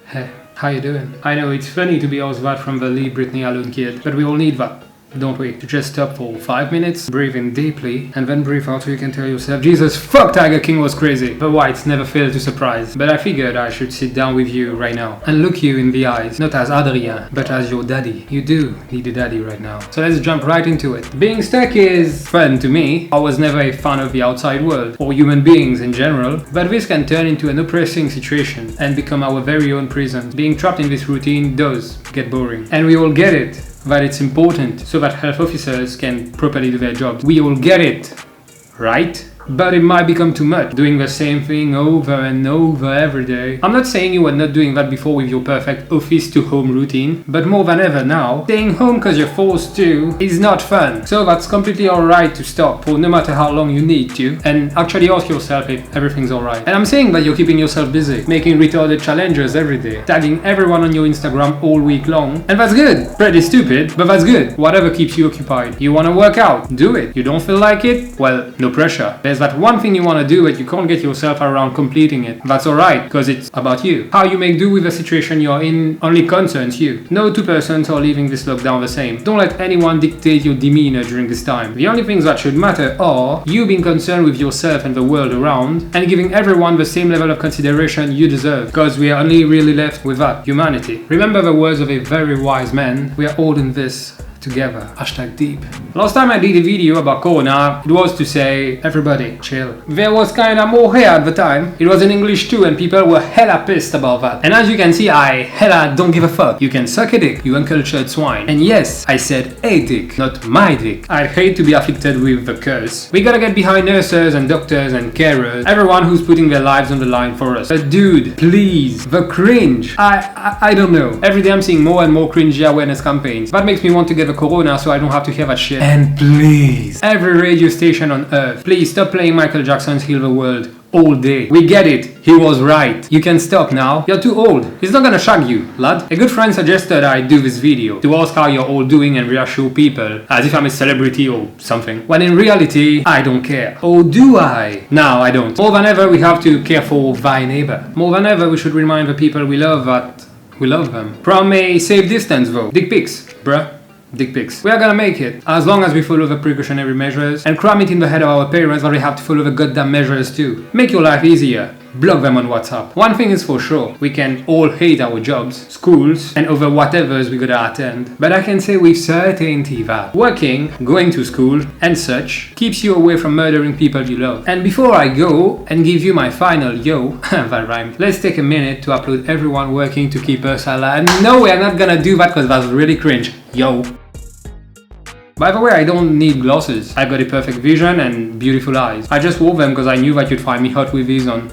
Hey, how you doing? I know it's funny to be all that from the Leave Britney Alone kid, but we all need that, don't we? To just stop for 5 minutes, breathe in deeply, and then breathe out so you can tell yourself, Jesus fuck, Tiger King was crazy. The whites never fail to surprise, but I figured I should sit down with you right now and look you in the eyes, not as Adrien, but as your daddy. You do need a daddy right now. So let's jump right into it. Being stuck is fun to me. I was never a fan of the outside world, or human beings in general, but this can turn into an oppressing situation and become our very own prison. Being trapped in this routine does get boring, and we all get it. That it's important so that health officers can properly do their jobs. We all get it, right? But it might become too much, doing the same thing over and over every day. I'm not saying you were not doing that before with your perfect office to home routine, but more than ever now, staying home because you're forced to is not fun. So that's completely alright to stop for no matter how long you need to, and actually ask yourself if everything's alright. And I'm saying that you're keeping yourself busy, making retarded challenges every day, tagging everyone on your Instagram all week long, and that's good. Pretty stupid, but that's good. Whatever keeps you occupied. You wanna work out? Do it. You don't feel like it? Well, no pressure. There's that one thing you want to do but you can't get yourself around completing it. That's alright, because it's about you. How you make do with the situation you're in only concerns you. No two persons are leaving this lockdown the same. Don't let anyone dictate your demeanor during this time. The only things that should matter are you being concerned with yourself and the world around, and giving everyone the same level of consideration you deserve, because we are only really left with that, humanity. Remember the words of a very wise man, we are all in this together. #deep. Last time I did a video about Corona, it was to say, everybody, chill. There was kinda more here at the time. It was in English too, and people were hella pissed about that. And as you can see, I hella don't give a fuck. You can suck a dick, you uncultured swine. And yes, I said a dick, not my dick. I'd hate to be afflicted with the curse. We gotta get behind nurses and doctors and carers, everyone who's putting their lives on the line for us. But dude, please, the cringe. I don't know. Every day I'm seeing more and more cringy awareness campaigns. That makes me want to get the Corona so I don't have to hear that shit. And please, every radio station on earth, please stop playing Michael Jackson's Heal the World all day. We get it, he was right. You can stop now, you're too old. He's not gonna shag you, lad. A good friend suggested I do this video to ask how you're all doing and reassure people, as if I'm a celebrity or something. When in reality, I don't care. Or do I? No, I don't. More than ever, we have to care for thy neighbor. More than ever, we should remind the people we love that we love them. From a safe distance though. Dick pics, bruh. Dick pics. We are gonna make it, as long as we follow the precautionary measures and cram it in the head of our parents that we have to follow the goddamn measures too. Make your life easier. Block them on WhatsApp. One thing is for sure, we can all hate our jobs, schools, and other whatevers we gotta attend. But I can say with certainty that working, going to school, and such keeps you away from murdering people you love. And before I go and give you my final yo, that rhymed, let's take a minute to upload everyone working to keep us alive. No, we're not gonna do that because that's really cringe. Yo. By the way, I don't need glasses. I got a perfect vision and beautiful eyes. I just wore them because I knew that you'd find me hot with these on.